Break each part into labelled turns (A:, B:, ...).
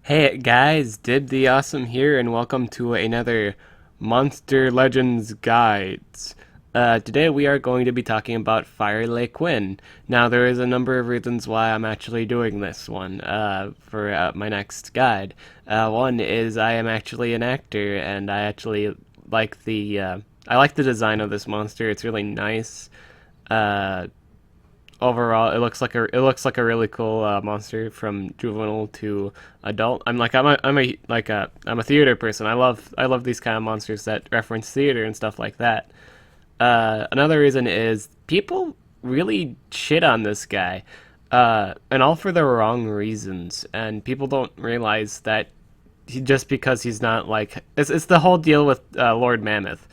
A: Hey guys, Dib the Awesome here, and welcome to another Monster Legends Guides. Today we are going to be talking about Firelequin. Now, there is a number of reasons why I'm actually doing this one for my next guide. One is I am actually an actor, and I actually like I like the design of this monster. It's really nice. Uh, Overall, it looks like a really cool monster from juvenile to adult. I'm a theater person. I love these kind of monsters that reference theater and stuff like that. Another reason is people really shit on this guy, and all for the wrong reasons. And people don't realize that just because he's not like it's the whole deal with Lord Mammoth.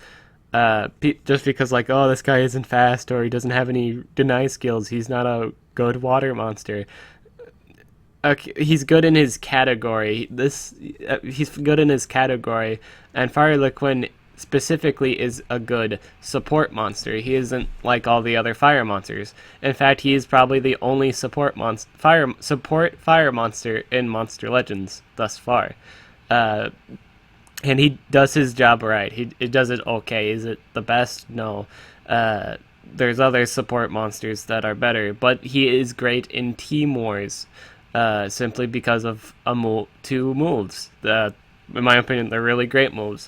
A: Just because like, oh, this guy isn't fast or he doesn't have any deny skills, he's not a good water monster. He's good in his category. He's good in his category, and Firelequin specifically is a good support monster. He isn't like all the other fire monsters. In fact, he is probably the only fire monster in Monster Legends thus far. Uh, and he does his job right. He does it okay. Is it the best? No. There's other support monsters that are better, but he is great in team wars, simply because of two moves. In my opinion, they're really great moves.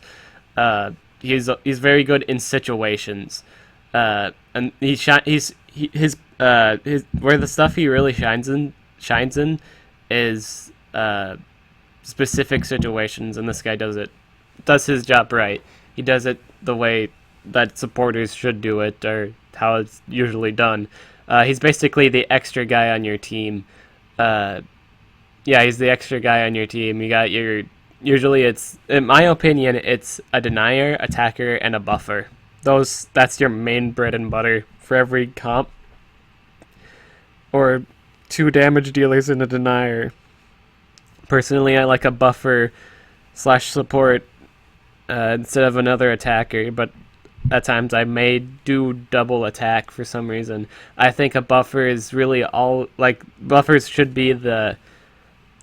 A: He's very good in situations, and his where the stuff he really shines in is specific situations, and this guy does his job right. He does it the way that supporters should do it, or how it's usually done. He's basically the extra guy on your team. Uh, yeah, he's the extra guy on your team. You got your usually it's in my opinion it's a denier, attacker, and a buffer. That's your main bread and butter for every comp, or two damage dealers and a denier. Personally, I like a buffer slash support instead of another attacker, but at times I may do double attack for some reason. I think a buffer is really all like buffers should be the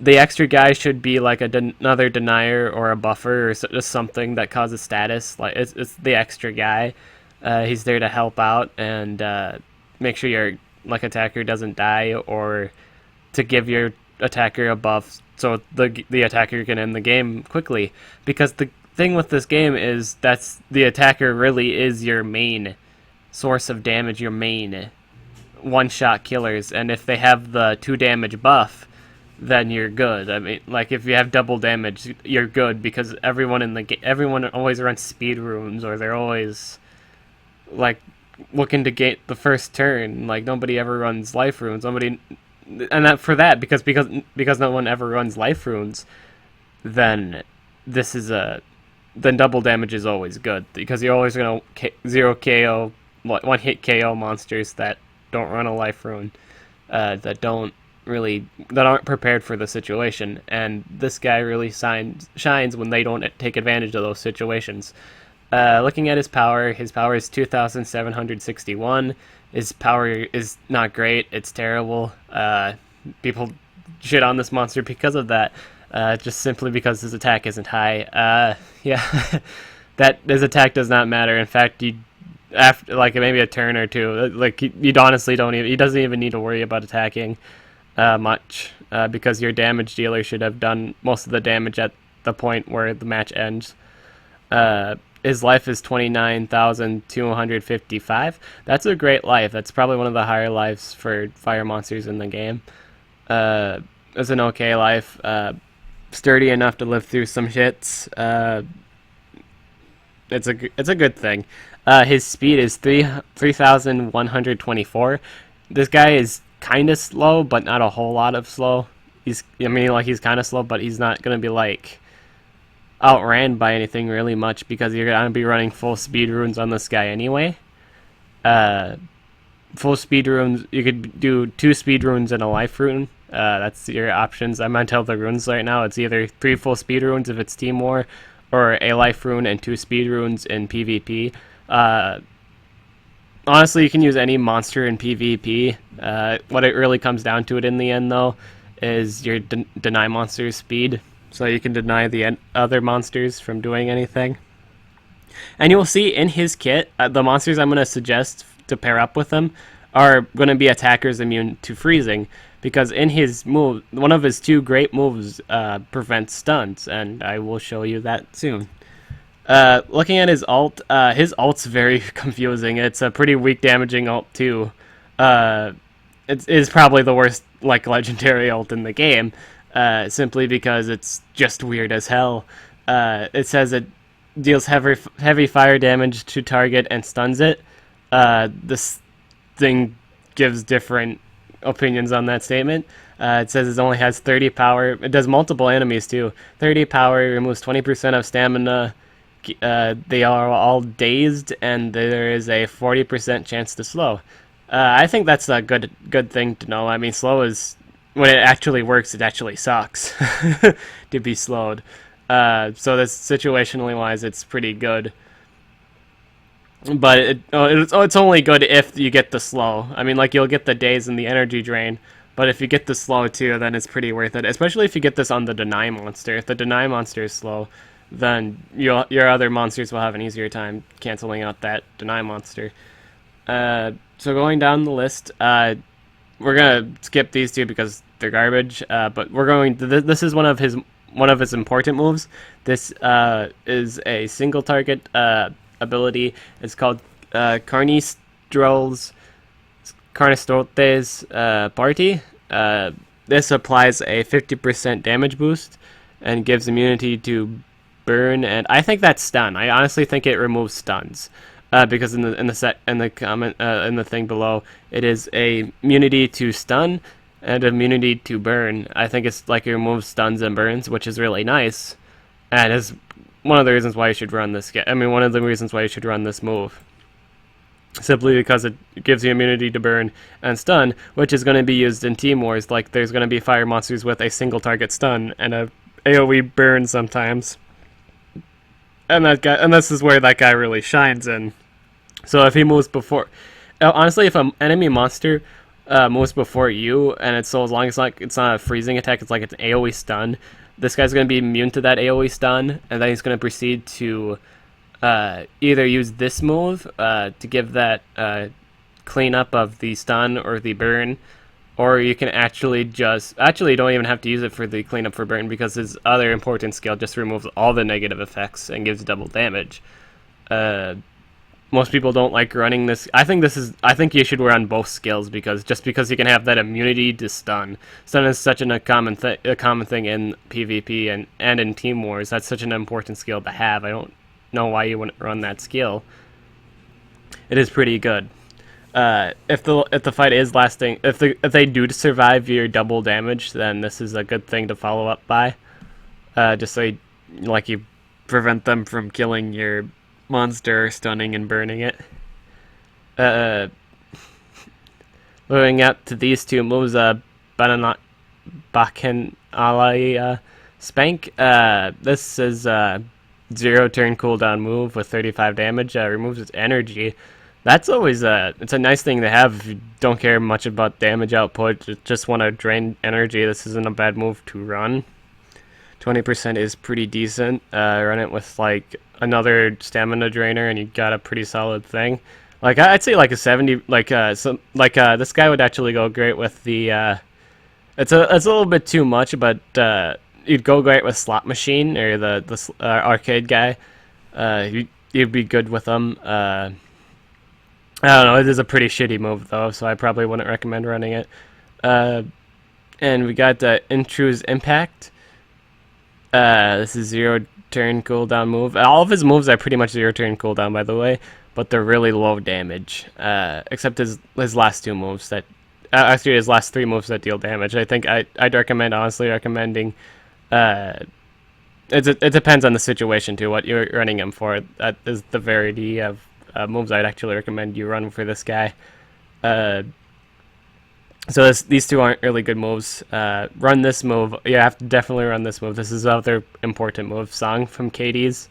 A: extra guy should be like another denier or a buffer or just something that causes status. Like it's the extra guy. He's there to help out and make sure your like attacker doesn't die, or to give your attacker a buff so the attacker can end the game quickly. Because the thing with this game is that's the attacker really is your main source of damage, your main one-shot killers, and if they have the 2 damage buff, then you're good. I mean, like if you have double damage, you're good because everyone always runs speed runes, or they're always like looking to get the first turn. Like nobody ever runs life runes. Nobody, and that for that because no one ever runs life runes, then this is a then double damage is always good because you're always gonna zero KO, one hit KO monsters that don't run a life rune, that aren't prepared for the situation, and this guy really shines when they don't take advantage of those situations. Looking at his power is 2,761. His power is not great. It's terrible. People shit on this monster because of that. Just simply because his attack isn't high. Yeah, that his attack does not matter. In fact, you after like maybe a turn or two, like you'd honestly don't even. He doesn't even need to worry about attacking much because your damage dealer should have done most of the damage at the point where the match ends. His life is 29,255. That's a great life. That's probably one of the higher lives for fire monsters in the game. It's an okay life. Sturdy enough to live through some hits. It's a good thing. His speed is 3,124. This guy is kind of slow, but not a whole lot of slow. He's kind of slow, but he's not gonna be like outran by anything really much because you're gonna be running full speed runes on this guy anyway. Uh, Full speed runes, you could do 2 speed runes and a life rune. That's your options. I'm on tell the runes right now. It's either 3 full speed runes if it's team war, or a life rune and 2 speed runes in PvP. Honestly, you can use any monster in PvP. What it really comes down to it in the end, though, is your deny monsters speed, so you can deny the other monsters from doing anything. And you'll see in his kit, the monsters I'm going to suggest to pair up with him are going to be attackers immune to freezing, because in his move, one of his two great moves prevents stuns, and I will show you that soon. Looking at his ult's very confusing. It's a pretty weak damaging ult too. It is probably the worst like legendary ult in the game, simply because it's just weird as hell. It says it deals heavy fire damage to target and stuns it. This thing gives different opinions on that statement. It says it only has 30 power. It does multiple enemies too. 30 power, removes 20% of stamina. They are all dazed, and there is a 40% chance to slow. I think that's a good thing to know. I mean, slow is, when it actually works, it actually sucks to be slowed. So this situationally wise, it's pretty good. But it's only good if you get the slow. I mean, like, you'll get the daze and the energy drain, but if you get the slow too, then it's pretty worth it. Especially if you get this on the deny monster. If the deny monster is slow, then your other monsters will have an easier time canceling out that deny monster. So going down the list, we're gonna skip these two because they're garbage. But we're going. This is one of his important moves. This is a single target ability. It's called Carnistrol's Party. This applies a 50% damage boost and gives immunity to burn, and I think that's stun. I honestly think it removes stuns, because in the thing below, it is a immunity to stun and immunity to burn. I think it's like it removes stuns and burns, which is really nice, and is one of the reasons why you should run this. One of the reasons why you should run this move, simply because it gives you immunity to burn and stun, which is going to be used in team wars. Like, there's going to be fire monsters with a single target stun and a AoE burn sometimes. And this is where that guy really shines in. So if he moves before, honestly, if an enemy monster moves before you, and it's so as long as it's not a freezing attack, it's like it's an AoE stun, this guy's going to be immune to that AoE stun, and then he's going to proceed to either use this move to give that cleanup of the stun or the burn, or you can actually you don't even have to use it for the cleanup for burn, because his other important skill just removes all the negative effects and gives double damage. Most people don't like running this. I think you should run both skills, because you can have that immunity to stun. Stun is such a common thing in PvP and in Team Wars. That's such an important skill to have. I don't know why you wouldn't run that skill. It is pretty good. If the fight is lasting, if they do survive your double damage, then this is a good thing to follow up by. Just so you prevent them from killing your monster, stunning and burning it. Moving up to these two moves, Bakenalai Spank. This is a 0 turn cooldown move with 35 damage. Removes its energy. That's always it's a nice thing to have if you don't care much about damage output, just want to drain energy. This isn't a bad move to run. 20% is pretty decent. Run it with like another stamina drainer, and you got a pretty solid thing. Like, I'd say like a 70. This guy would actually go great with the. It's a little bit too much, but you'd go great with Slot Machine or the arcade guy. You'd be good with them. I don't know, it is a pretty shitty move though, so I probably wouldn't recommend running it. And we got Intru's Impact. This is 0 turn cooldown move. All of his moves are pretty much 0 turn cooldown, by the way, but they're really low damage. Except his last two moves that, actually his last three moves that deal damage. I think I'd honestly recommending. It depends on the situation too, what you're running him for. That is the variety of moves I'd actually recommend you run for this guy. So these two aren't really good moves. Run this move. You have to definitely run this move. This is another important move. Song from Katie's.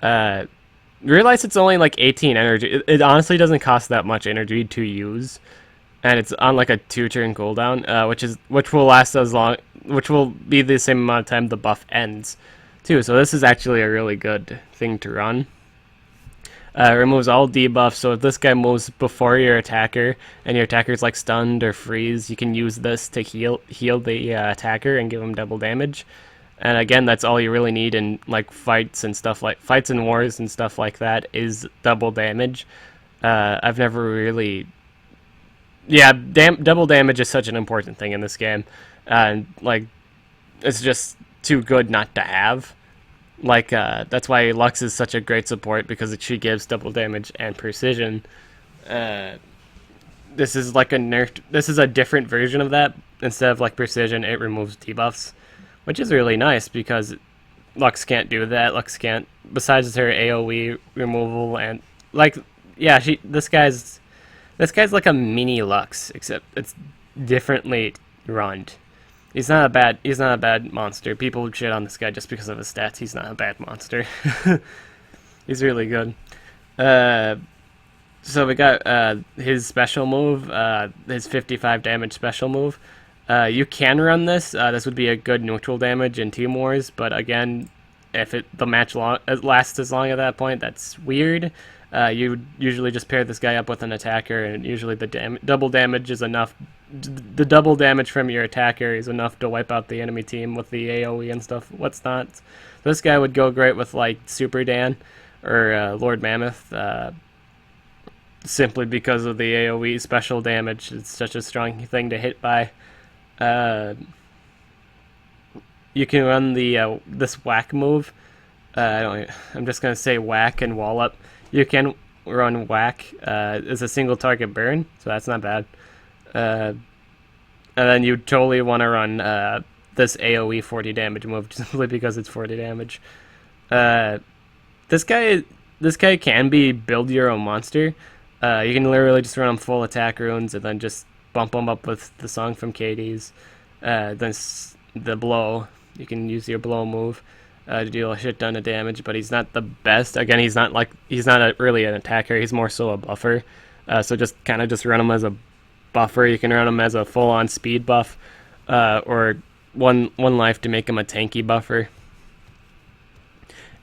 A: Realize it's only like 18 energy. It honestly doesn't cost that much energy to use. and it's on like a 2-turn cooldown, which will last as long, which will be the same amount of time the buff ends, too. So this is actually a really good thing to run. Removes all debuffs, so if this guy moves before your attacker and your attacker's like stunned or freeze, you can use this to heal the attacker and give him double damage. And again, that's all you really need in like fights and wars and stuff like that, is double damage. I've never really, double damage is such an important thing in this game, and like it's just too good not to have. Like, that's why Lux is such a great support, because she gives double damage and precision. This is like this is a different version of that. Instead of like precision, it removes debuffs, which is really nice, because Lux can't do that. Lux can't, besides her AoE removal, and like, yeah, this guy's like a mini Lux, except it's differently run. He's not a bad monster. People shit on this guy just because of his stats. He's not a bad monster. He's really good. So we got his special move, his 55 damage special move. You can run this. This would be a good neutral damage in Team Wars, but again, if the match lasts as long at that point, that's weird. You would usually just pair this guy up with an attacker, and usually the double damage is enough. The double damage from your attacker is enough to wipe out the enemy team with the AoE and stuff. What's not? This guy would go great with like Super Dan or Lord Mammoth, simply because of the AoE special damage. It's such a strong thing to hit by. You can run the this whack move. I'm just gonna say whack and wallop. You can run whack as a single target burn, so that's not bad. And then you totally want to run this AoE 40 damage move, simply because it's 40 damage. This guy can be build your own monster. You can literally just run him full attack runes and then just bump him up with the song from Katie's. Then the blow. You can use your blow move to deal a shit ton of damage, but he's not the best. Again, he's not really an attacker. He's more so a buffer. So just run him as a buffer. You can run him as a full-on speed buff, or one life to make him a tanky buffer.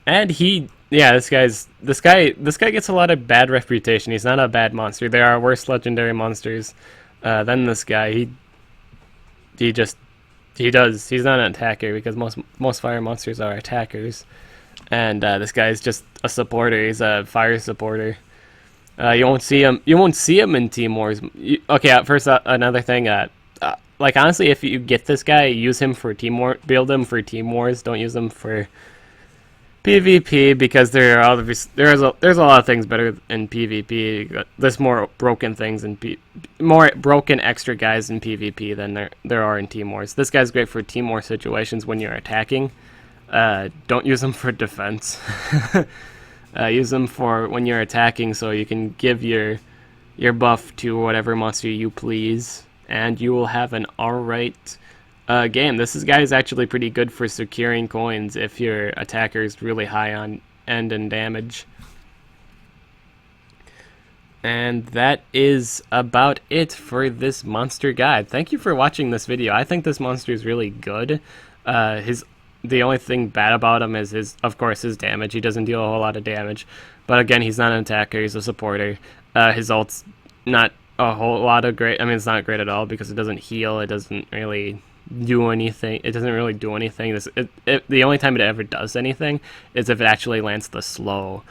A: And this guy gets a lot of bad reputation. He's not a bad monster. There are worse legendary monsters than this guy. He's not an attacker, because most fire monsters are attackers, and this guy is just a supporter. He's a fire supporter. You won't see him in Team Wars. First, another thing. Like, honestly, if you get this guy, use him for build him for Team Wars. Don't use him for PvP, because there's a lot of things better in PvP. There's more broken things more broken extra guys in PvP than there are in Team Wars. This guy's great for Team Wars situations when you're attacking. Don't use him for defense. Use them for when you're attacking, so you can give your buff to whatever monster you please, and you will have an alright game. This guy is actually pretty good for securing coins if your attacker is really high on end and damage. And that is about it for this monster guide. Thank you for watching this video. I think this monster is really good. The only thing bad about him is of course, his damage. He doesn't deal a whole lot of damage. But again, he's not an attacker, he's a supporter. His ult's not a whole lot of great. I mean, it's not great at all, because it doesn't heal, it doesn't really do anything. The only time it ever does anything is if it actually lands the slow.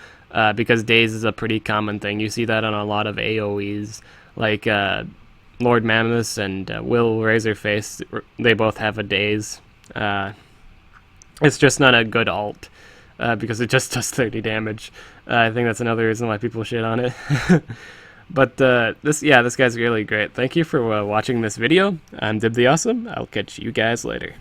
A: Because daze is a pretty common thing. You see that on a lot of AoEs, like Lord Mammoth and Will Razorface. They both have a daze. It's just not a good ult, because it just does 30 damage. I think that's another reason why people shit on it. But this guy's really great. Thank you for watching this video. I'm Dib the Awesome. I'll catch you guys later.